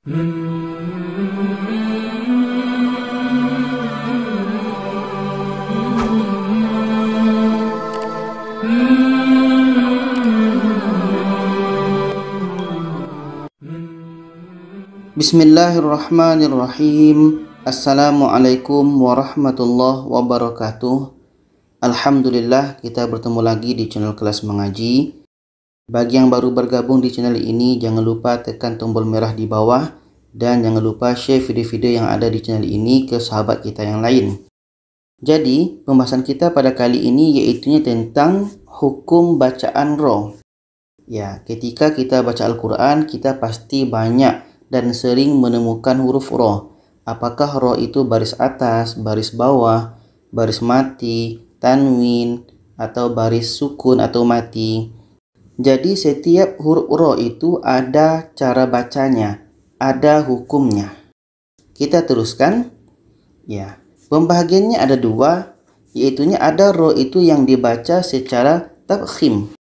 Bismillahirrahmanirrahim. Assalamualaikum warahmatullahi wabarakatuh. Alhamdulillah, kita bertemu lagi di channel Kelas Mengaji. Bagi yang baru bergabung di channel ini, jangan lupa tekan tombol merah di bawah dan jangan lupa share video-video yang ada di channel ini ke sahabat kita yang lain. Jadi, pembahasan kita pada kali ini yaitunya tentang hukum bacaan ro. Ya, ketika kita baca Al-Quran, kita pasti banyak dan sering menemukan huruf ro. Apakah ro itu baris atas, baris bawah, baris mati, tanwin, atau baris sukun atau mati. Jadi setiap huruf ro itu ada cara bacanya, ada hukumnya. Kita teruskan. Ya, pembahagiannya ada dua, yaitunya ada ro itu yang dibaca secara tabkhim.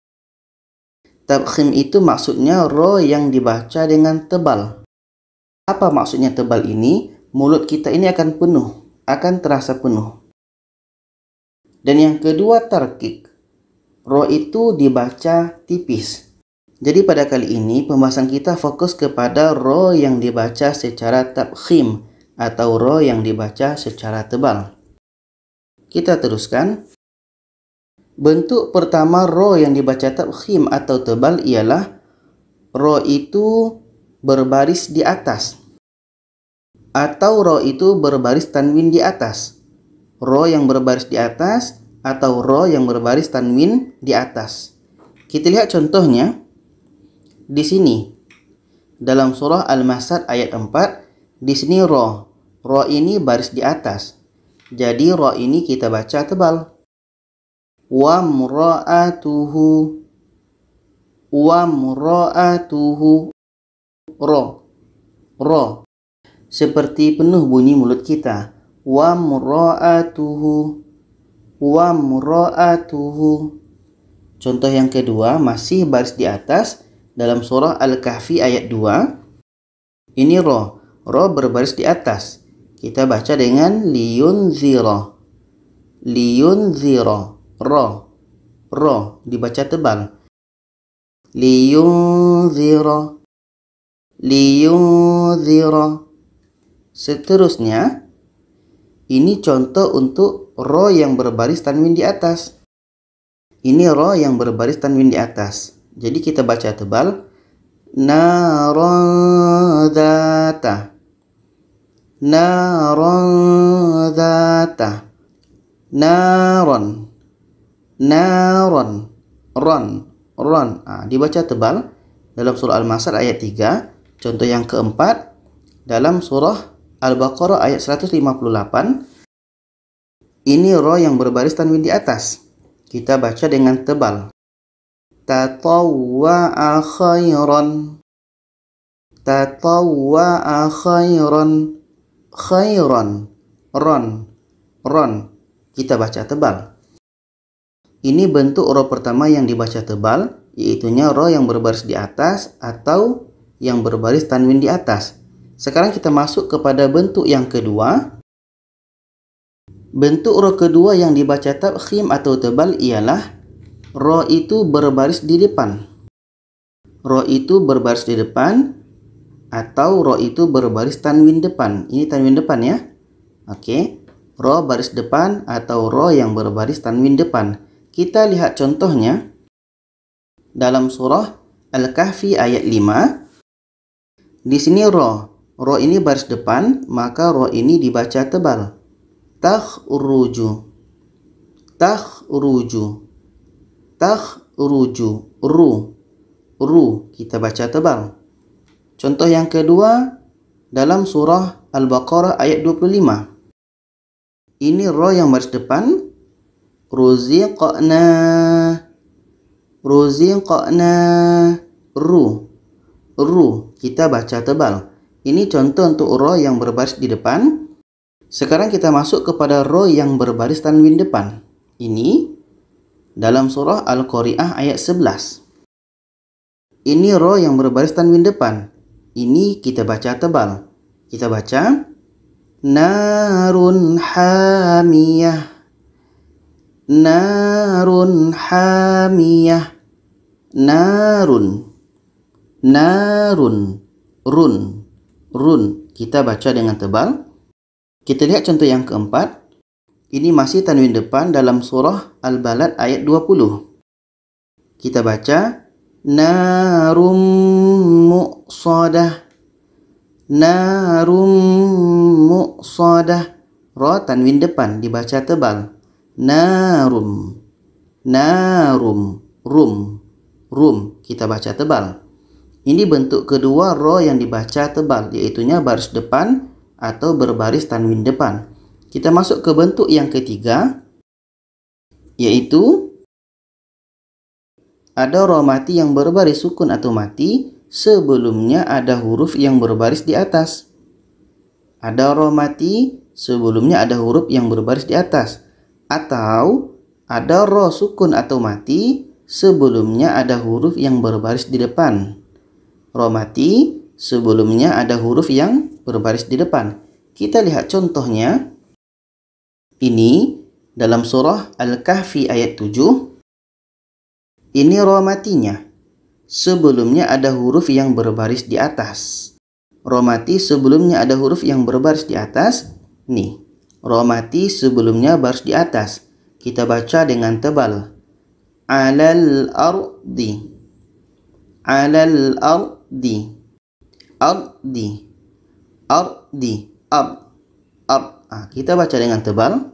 Tabkhim itu maksudnya ro yang dibaca dengan tebal. Apa maksudnya tebal ini? Mulut kita ini akan penuh, akan terasa penuh. Dan yang kedua tarkik. Ro itu dibaca tipis. Jadi pada kali ini pembahasan kita fokus kepada ro yang dibaca secara tabkhim atau ro yang dibaca secara tebal. Kita teruskan. Bentuk pertama ro yang dibaca tabkhim atau tebal ialah ro itu berbaris di atas, atau ro itu berbaris tanwin di atas. Ro yang berbaris di atas atau ro yang berbaris tanwin di atas. Kita lihat contohnya di sini dalam surah Al-Masad ayat 4. Di sini ro ini baris di atas. Jadi ro ini kita baca tebal. Wa mra'atuhu, ro seperti penuh bunyi mulut kita. Wa mra'atuhu. Contoh yang kedua masih baris di atas dalam surah Al-Kahfi ayat 2. Ini ro berbaris di atas. Kita baca dengan liyunzira. Ro dibaca tebal. Liyunzira. Seterusnya, ini contoh untuk ro yang berbaris tanwin di atas. Ini ro yang berbaris tanwin di atas. Jadi kita baca tebal. Naron dzata. Naron. Ron. Dibaca tebal dalam surah Al-Masad ayat 3. Contoh yang keempat dalam surah Al-Baqarah ayat 158. Ini ro yang berbaris tanwin di atas. Kita baca dengan tebal. Tatawwa'a khairan. Ron. Kita baca tebal. Ini bentuk ro pertama yang dibaca tebal, yaitunya ro yang berbaris di atas atau yang berbaris tanwin di atas. Sekarang kita masuk kepada bentuk yang kedua. Bentuk ro kedua yang dibaca tabkhim atau tebal ialah ro itu berbaris di depan. Ro itu berbaris di depan atau ro itu berbaris tanwin depan. Ini tanwin depan ya. Oke. Ro baris depan atau ro yang berbaris tanwin depan. Kita lihat contohnya dalam surah Al-Kahfi ayat 5. Di sini ro ini baris depan, maka ro ini dibaca tebal. Takhruju. Ru kita baca tebal. Contoh yang kedua dalam surah Al-Baqarah ayat 25. Ini ro yang baris depan. Ruziqna. Ru kita baca tebal. Ini contoh untuk ro yang berbaris di depan. Sekarang kita masuk kepada ro yang berbaris tanwin depan. Ini dalam surah Al-Qari'ah ayat 11. Ini ro yang berbaris tanwin depan. Ini kita baca tebal. Kita baca narun hamiyah. Narun hamiyah. Narun. Narun. Run. Run. Kita baca dengan tebal. Kita lihat contoh yang keempat. Ini masih tanwin depan dalam surah Al-Balad ayat 20. Kita baca narum muqsadah. Narum muqsadah. Ra tanwin depan dibaca tebal. Narum. Narum. Rum. Rum. Kita baca tebal. Ini bentuk kedua ra yang dibaca tebal, iaitunya baris depan atau berbaris tanwin depan. Kita masuk ke bentuk yang ketiga, yaitu ada ra mati yang berbaris sukun atau mati, sebelumnya ada huruf yang berbaris di atas. Ada ra mati, sebelumnya ada huruf yang berbaris di atas. Atau ada ra sukun atau mati, sebelumnya ada huruf yang berbaris di depan. Ra mati, sebelumnya ada huruf yang berbaris di depan. Kita lihat contohnya. Ini dalam surah Al-Kahfi ayat 7. Ini ra matinya. Sebelumnya ada huruf yang berbaris di atas. Ra mati sebelumnya ada huruf yang berbaris di atas. Nih, ra mati sebelumnya baris di atas. Kita baca dengan tebal. Alal ardi. Alal ardi. Ardi. Ardi. Ard. Ard. Kita baca dengan tebal.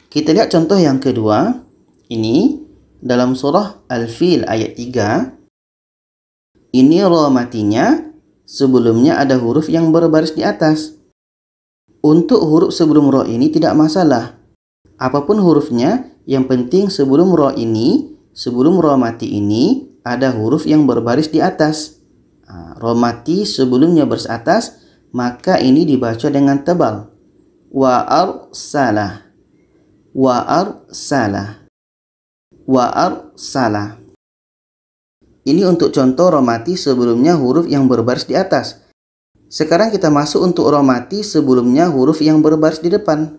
Kita lihat contoh yang kedua. Ini dalam surah Al-Fil ayat 3. Ini ra matinya, sebelumnya ada huruf yang berbaris di atas. Untuk huruf sebelum ra ini tidak masalah. Apapun hurufnya, yang penting sebelum ra ini, sebelum ra mati ini, ada huruf yang berbaris di atas. Ra mati sebelumnya baris atas, maka ini dibaca dengan tebal. Wa arsalah. Wa arsalah. Wa arsalah. Ini untuk contoh ra mati sebelumnya huruf yang berbaris di atas. Sekarang kita masuk untuk ra mati sebelumnya huruf yang berbaris di depan.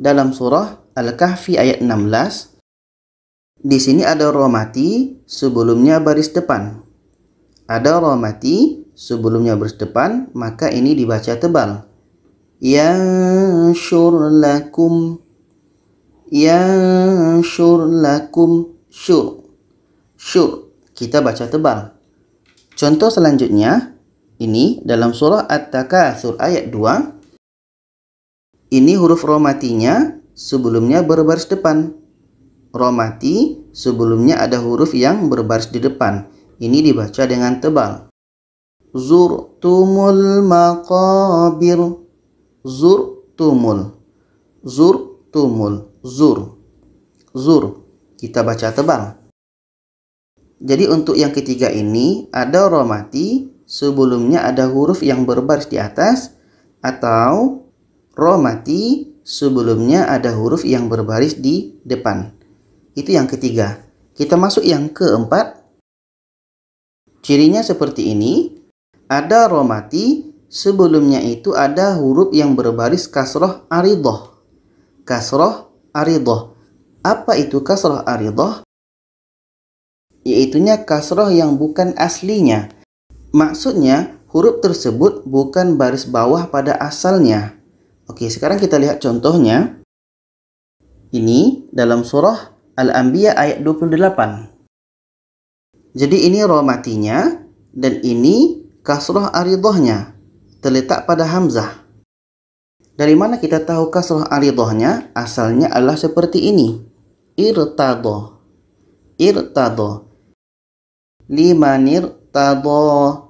Dalam surah Al-Kahfi ayat 16. Di sini ada ra mati sebelumnya baris depan. Ada ra mati sebelumnya baris depan, maka ini dibaca tebal. Yanshur lakum. Yanshur lakum. Syur. Syur. Kita baca tebal. Contoh selanjutnya, ini dalam surah At-Takatsur ayat 2. Ini huruf ra matinya sebelumnya berbaris depan. Ra mati sebelumnya ada huruf yang berbaris di depan. Ini dibaca dengan tebal. Zurtumul maqabir. Zurtumul. Zurtumul. Zur. Zur. Kita baca tebal. Jadi untuk yang ketiga ini ada ra mati sebelumnya ada huruf yang berbaris di atas, atau ra mati sebelumnya ada huruf yang berbaris di depan. Itu yang ketiga. Kita masuk yang keempat. Cirinya seperti ini. Ada ra mati, sebelumnya itu ada huruf yang berbaris kasrah aridhah. Kasrah aridhah. Apa itu kasrah aridhah? Yaitunya kasrah yang bukan aslinya. Maksudnya huruf tersebut bukan baris bawah pada asalnya. Oke, sekarang kita lihat contohnya. Ini dalam surah Al-Anbiya ayat 28. Jadi ini ra matinya dan ini kasrah aridhahnya terletak pada hamzah. Dari mana kita tahu kasrah aridhahnya? Asalnya adalah seperti ini. Irtadha. Irtadha. Limanir tadha.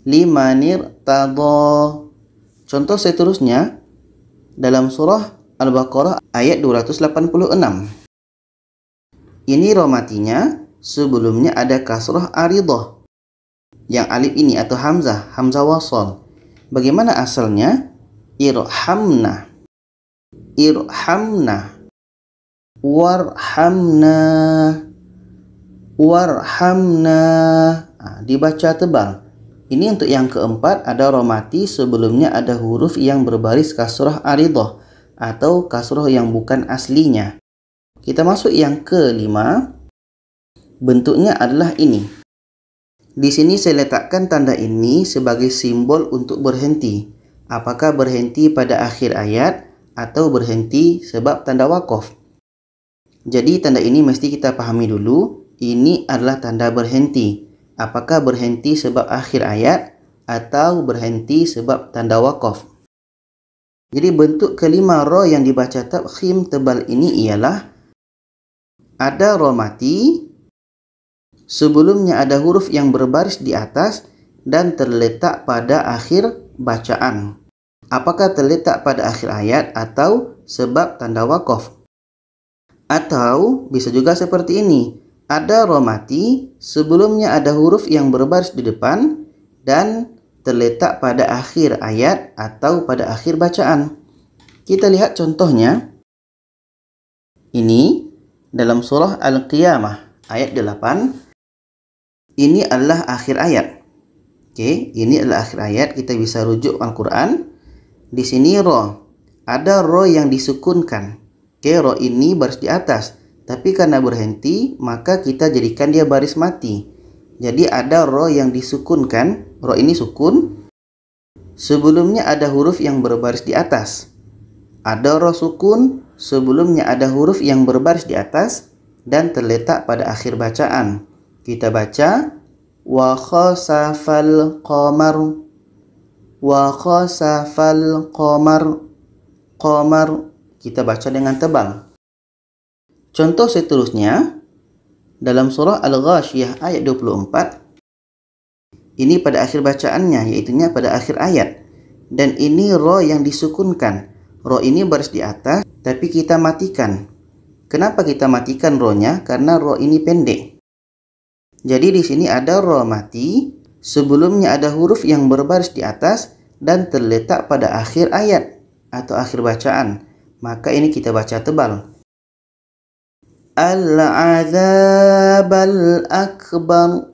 Limanir tadha. Contoh seterusnya dalam surah Al-Baqarah ayat 286. Ini ra matinya sebelumnya ada kasrah aridhah. Yang alif ini atau hamzah, hamzah wasal. Bagaimana asalnya? Irhamna. Irhamna. Warhamna. Warhamna. Dibaca tebal. Ini untuk yang keempat, ada ro mati sebelumnya ada huruf yang berbaris kasrah aridhah atau kasrah yang bukan aslinya. Kita masuk yang kelima. Bentuknya adalah ini. Di sini saya letakkan tanda ini sebagai simbol untuk berhenti. Apakah berhenti pada akhir ayat atau berhenti sebab tanda waqaf? Jadi tanda ini mesti kita pahami dulu. Ini adalah tanda berhenti. Apakah berhenti sebab akhir ayat atau berhenti sebab tanda waqaf? Jadi bentuk kelima ro yang dibaca tafkhim tebal ini ialah ada ro mati, sebelumnya ada huruf yang berbaris di atas dan terletak pada akhir bacaan. Apakah terletak pada akhir ayat atau sebab tanda waqaf? Atau bisa juga seperti ini. Ada ro mati, sebelumnya ada huruf yang berbaris di depan dan terletak pada akhir ayat atau pada akhir bacaan. Kita lihat contohnya. Ini dalam surah Al-Qiyamah ayat 8. Ini adalah akhir ayat. Oke, ini adalah akhir ayat. Kita bisa rujuk Al-Quran. Di sini ro. Ada ro yang disukunkan. Oke, ro ini baris di atas. Tapi karena berhenti, maka kita jadikan dia baris mati. Jadi ada ro yang disukunkan. Ro ini sukun. Sebelumnya ada huruf yang berbaris di atas. Ada ro sukun. Sebelumnya ada huruf yang berbaris di atas dan terletak pada akhir bacaan. Kita baca wa khasafal qamar. Wa khasafal qamar. Qamar. Kita baca dengan tebal. Contoh seterusnya dalam surah Al-Ghashiyah ayat 24. Ini pada akhir bacaannya, yaitunya pada akhir ayat. Dan ini ro yang disukunkan. Ro ini baris di atas, tapi kita matikan. Kenapa kita matikan ro-nya? Karena ro ini pendek. Jadi di sini ada ro mati, sebelumnya ada huruf yang berbaris di atas dan terletak pada akhir ayat atau akhir bacaan. Maka ini kita baca tebal. Al-'adzabal akbar.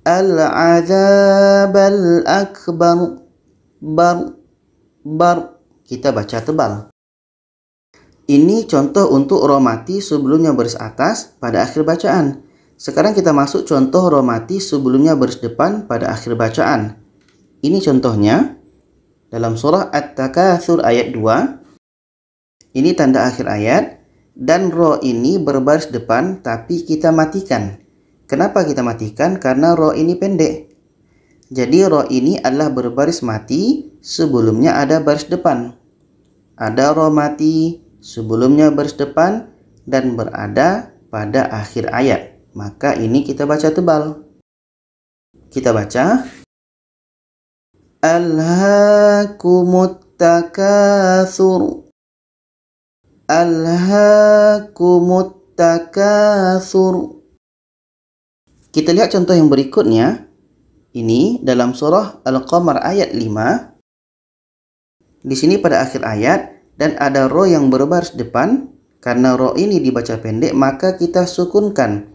Al-'adzabal akbar. Bar. Kita baca tebal. Ini contoh untuk ro mati sebelumnya baris atas pada akhir bacaan. Sekarang kita masuk contoh ro mati sebelumnya baris depan pada akhir bacaan. Ini contohnya dalam surah At-Takatsur ayat 2. Ini tanda akhir ayat dan ro ini berbaris depan tapi kita matikan. Kenapa kita matikan? Karena ro ini pendek. Jadi ro ini adalah berbaris mati, sebelumnya ada baris depan. Ada ro mati, sebelumnya baris depan dan berada pada akhir ayat. Maka ini kita baca tebal. Kita baca Alhaakumut takatsur. Alhaakumut takatsur. Kita lihat contoh yang berikutnya. Ini dalam surah Al-Qamar ayat 5. Di sini pada akhir ayat dan ada ro yang berbaris depan. Karena ro ini dibaca pendek, maka kita sukunkan.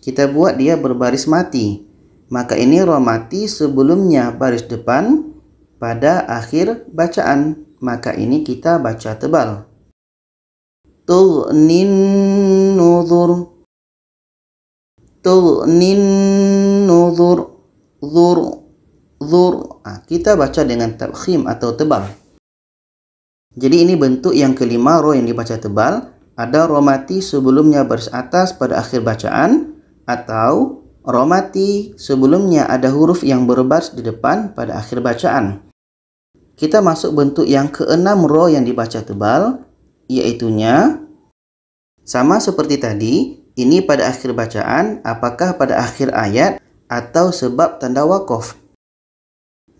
Kita buat dia berbaris mati. Maka ini ro mati sebelumnya baris depan pada akhir bacaan. Maka ini kita baca tebal. Tughnin nuzur. Tughnin nuzur. Zur. Kita baca dengan tafkhim atau tebal. Jadi ini bentuk yang kelima ro yang dibaca tebal. Ada ro mati sebelumnya baris atas pada akhir bacaan. Atau ro mati sebelumnya ada huruf yang berbaris di depan pada akhir bacaan. Kita masuk bentuk yang keenam ro yang dibaca tebal. Yaitunya sama seperti tadi. Ini pada akhir bacaan. Apakah pada akhir ayat atau sebab tanda waqaf.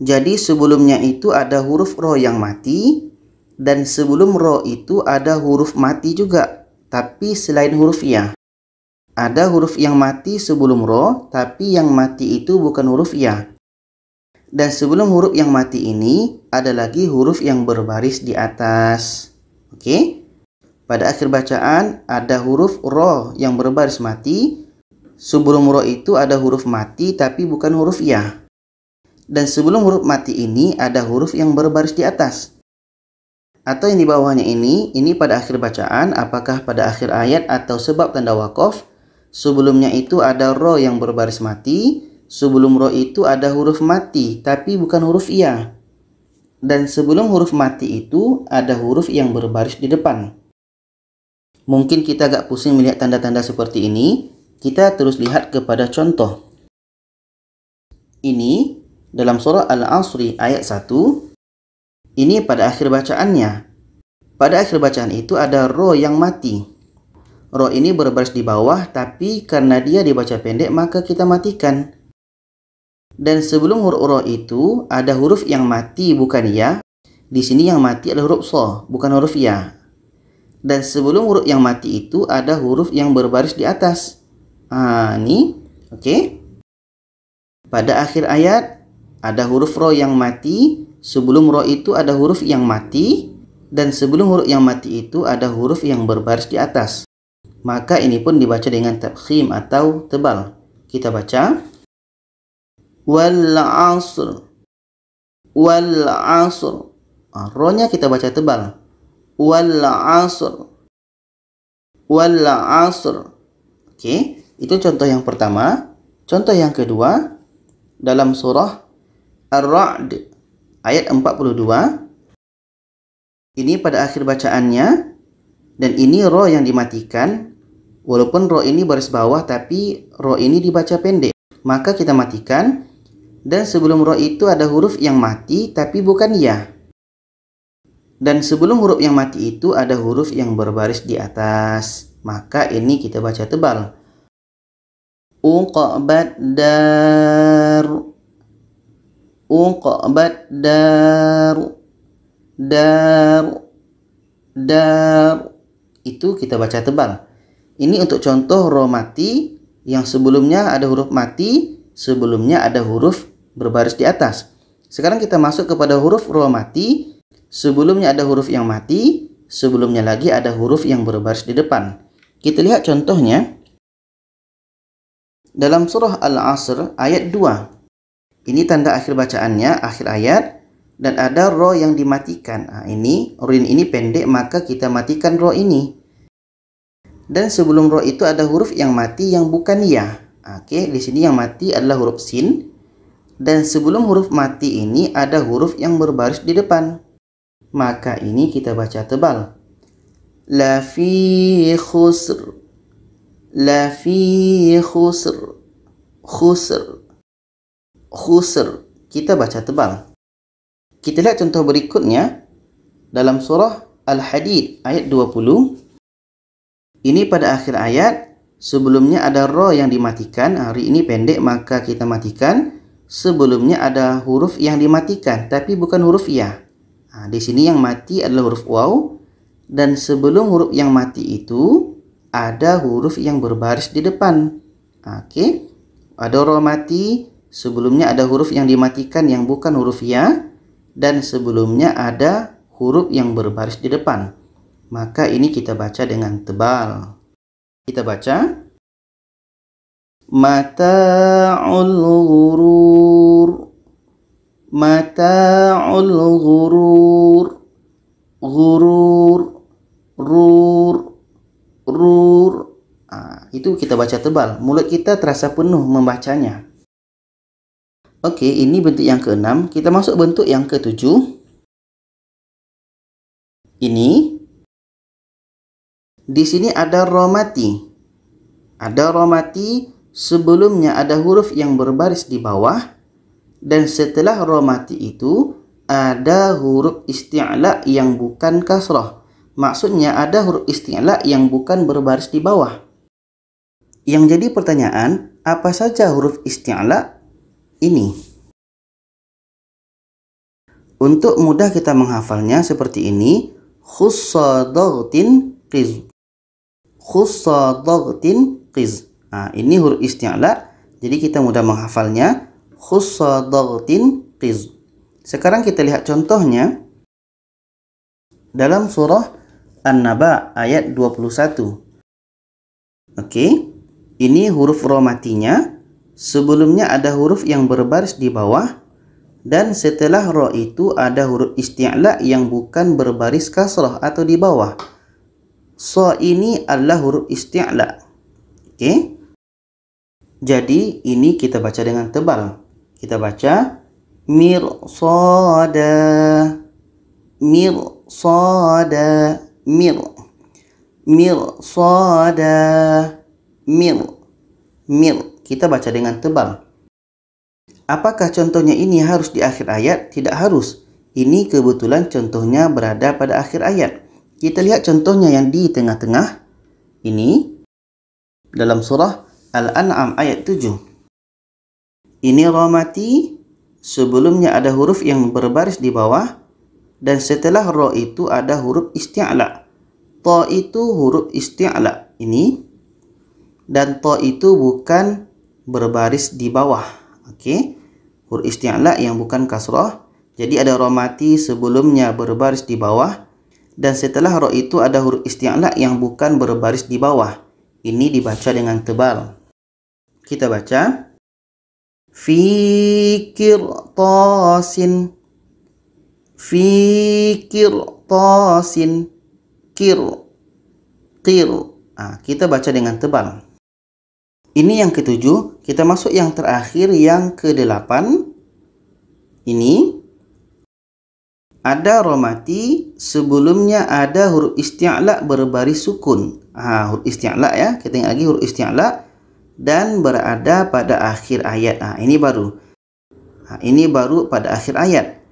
Jadi sebelumnya itu ada huruf ro yang mati dan sebelum ro itu ada huruf mati juga, tapi selain huruf ya. Ada huruf yang mati sebelum ro, tapi yang mati itu bukan huruf ya. Dan sebelum huruf yang mati ini ada lagi huruf yang berbaris di atas. Oke? Pada akhir bacaan ada huruf ro yang berbaris mati. Sebelum ro itu ada huruf mati tapi bukan huruf ya. Dan sebelum huruf mati ini ada huruf yang berbaris di atas. Atau yang di bawahnya ini pada akhir bacaan, apakah pada akhir ayat atau sebab tanda waqaf. Sebelumnya itu ada ro yang berbaris mati. Sebelum ro itu ada huruf mati, tapi bukan huruf iya. Dan sebelum huruf mati itu ada huruf yang berbaris di depan. Mungkin kita agak pusing melihat tanda-tanda seperti ini. Kita terus lihat kepada contoh. Ini dalam surah Al-Asri ayat 1. Ini pada akhir bacaannya. Pada akhir bacaan itu ada ro yang mati. Ro ini berbaris di bawah, tapi karena dia dibaca pendek maka kita matikan. Dan sebelum huruf ro itu ada huruf yang mati bukan ya. Di sini yang mati adalah huruf so, bukan huruf ya. Dan sebelum huruf yang mati itu ada huruf yang berbaris di atas. Ini, oke. Pada akhir ayat ada huruf ro yang mati. Sebelum ro itu ada huruf yang mati, dan sebelum huruf yang mati itu ada huruf yang berbaris di atas. Maka ini pun dibaca dengan tafkhim atau tebal. Kita baca wal asr. Wal asr. Ro-nya kita baca tebal. Wal asr. Wal asr. Oke, itu contoh yang pertama. Contoh yang kedua dalam surah Ar-Ra'd ayat 42. Ini pada akhir bacaannya, dan ini ro yang dimatikan. Walaupun ro ini baris bawah, tapi ro ini dibaca pendek, maka kita matikan. Dan sebelum ro itu ada huruf yang mati, tapi bukan ya. Dan sebelum huruf yang mati itu ada huruf yang berbaris di atas, maka ini kita baca tebal. Uqbat dar. Uqbat dar. Dar. Dar. Itu kita baca tebal. Ini untuk contoh ro mati yang sebelumnya ada huruf mati, sebelumnya ada huruf berbaris di atas. Sekarang kita masuk kepada huruf ro mati, sebelumnya ada huruf yang mati, sebelumnya lagi ada huruf yang berbaris di depan. Kita lihat contohnya dalam surah Al-Asr ayat 2. Ini tanda akhir bacaannya, akhir ayat, dan ada ro yang dimatikan. Ini ro ini pendek, maka kita matikan ro ini. Dan sebelum ro itu ada huruf yang mati yang bukan ya. Oke, di sini yang mati adalah huruf sin. Dan sebelum huruf mati ini ada huruf yang berbaris di depan. Maka ini kita baca tebal. La fi khusr. La fi khusr. Khusr. Khusr. Kita baca tebal. Kita lihat contoh berikutnya dalam surah Al-Hadid ayat 20. Ini pada akhir ayat, sebelumnya ada ro yang dimatikan. Hari ini pendek, maka kita matikan. Sebelumnya ada huruf yang dimatikan, tapi bukan huruf ya. Di sini yang mati adalah huruf waw, dan sebelum huruf yang mati itu ada huruf yang berbaris di depan. Oke, ada ro mati. Sebelumnya ada huruf yang dimatikan yang bukan huruf ya, dan sebelumnya ada huruf yang berbaris di depan. Maka ini kita baca dengan tebal. Kita baca mata'ul ghurur. Mata'ul ghurur. Ghurur. Rur. Rur. Itu kita baca tebal. Mulut kita terasa penuh membacanya. Oke, ini bentuk yang ke-6. Kita masuk bentuk yang ke-7. Ini. Di sini ada ro mati. Ada ro mati, sebelumnya ada huruf yang berbaris di bawah. Dan setelah ro mati itu ada huruf isti'la yang bukan kasrah. Maksudnya ada huruf isti'la yang bukan berbaris di bawah. Yang jadi pertanyaan, apa saja huruf isti'la ini? Untuk mudah kita menghafalnya seperti ini. Khussa dhaghtin qiz. Khussa dhaghtin qiz. Ini huruf isti'la, jadi kita mudah menghafalnya. Khussa dhaghtin qiz. Sekarang kita lihat contohnya dalam surah An-Naba ayat 21. Oke, ini huruf ro matinya. Sebelumnya ada huruf yang berbaris di bawah, Dan setelah ro itu ada huruf isti'la yang bukan berbaris kasrah atau di bawah. So ini adalah huruf isti'la. Oke. Jadi ini kita baca dengan tebal. Kita baca mirsada, mirsada, mirsada, mir. Kita baca dengan tebal. Apakah contohnya ini harus di akhir ayat? Tidak harus. Ini kebetulan contohnya berada pada akhir ayat. Kita lihat contohnya yang di tengah-tengah. Ini dalam surah Al-An'am ayat 7. Ini ra mati, sebelumnya ada huruf yang berbaris di bawah, dan setelah ra itu ada huruf isti'la. Ta itu huruf isti'la ini, dan ta itu bukan berbaris di bawah. Oke, huruf isti'la yang bukan kasrah. Jadi ada ra mati sebelumnya berbaris di bawah, dan setelah ra itu ada huruf isti'la yang bukan berbaris di bawah. Ini dibaca dengan tebal. Kita baca fi qirtasin, fi qirtasin, qir. Kita baca dengan tebal. Ini yang ketujuh. Kita masuk yang terakhir, yang ke-8. Ini ada ra mati, sebelumnya ada huruf isti'la berbaris sukun. Huruf isti'la ya, kita ingat lagi huruf isti'la, dan berada pada akhir ayat. Ini baru. Ini baru pada akhir ayat.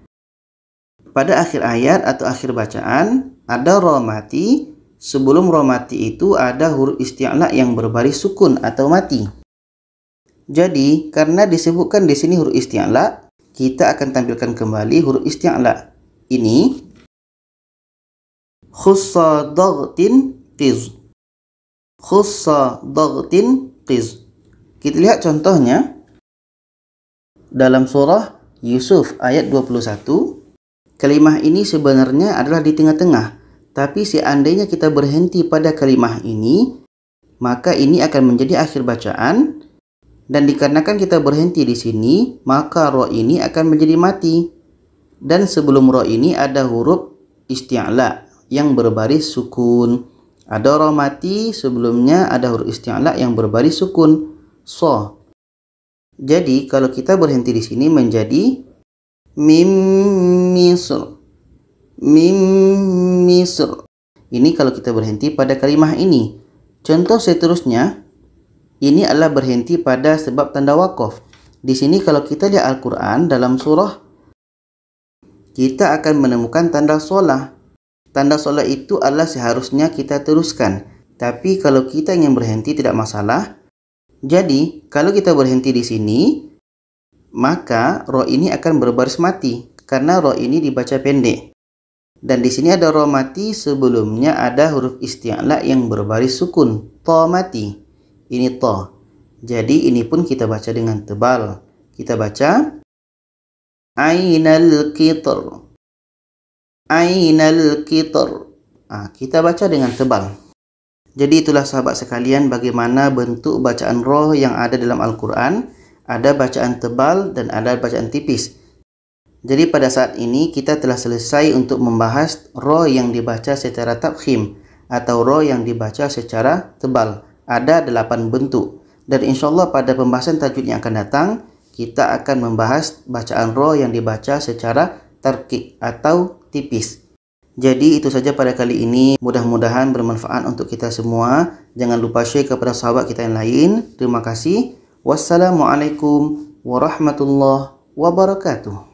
Pada akhir ayat atau akhir bacaan ada ra mati, sebelum ra mati itu ada huruf isti'la yang berbaris sukun atau mati. Jadi karena disebutkan di sini huruf isti'la, kita akan tampilkan kembali huruf isti'la. Ini khussa dhaghtin qiz, khussa dhaghtin qiz. Kita lihat contohnya dalam surah Yusuf ayat 21. Kalimah ini sebenarnya adalah di tengah-tengah, tapi seandainya kita berhenti pada kalimah ini, maka ini akan menjadi akhir bacaan, dan dikarenakan kita berhenti di sini, maka ra ini akan menjadi mati. Dan sebelum ra ini ada huruf isti'la yang berbaris sukun. Ada ra mati, sebelumnya ada huruf isti'la yang berbaris sukun. So. Jadi kalau kita berhenti di sini menjadi mim misr. Mim misr. Ini kalau kita berhenti pada kalimah ini. Contoh seterusnya, ini adalah berhenti pada sebab tanda waqaf. Di sini kalau kita lihat Al-Quran dalam surah, kita akan menemukan tanda solah. Tanda solah itu adalah seharusnya kita teruskan. Tapi kalau kita ingin berhenti tidak masalah. Jadi kalau kita berhenti di sini, maka ra ini akan berbaris mati karena ra ini dibaca pendek. Dan di sini ada ra mati, sebelumnya ada huruf isti'la yang berbaris sukun. Ta mati. Ini ta. Jadi ini pun kita baca dengan tebal. Kita baca ainal qitr. Ainal qitr. Kita baca dengan tebal. Jadi itulah sahabat sekalian bagaimana bentuk bacaan ra yang ada dalam Al-Quran. Ada bacaan tebal dan ada bacaan tipis. Jadi pada saat ini kita telah selesai untuk membahas ra yang dibaca secara tafkhim atau ra yang dibaca secara tebal. Ada 8 bentuk. Dan insyaAllah pada pembahasan tajwid yang akan datang, kita akan membahas bacaan ra yang dibaca secara tarqiq atau tipis. Jadi itu saja pada kali ini. Mudah-mudahan bermanfaat untuk kita semua. Jangan lupa share kepada sahabat kita yang lain. Terima kasih. Wassalamualaikum warahmatullahi wabarakatuh.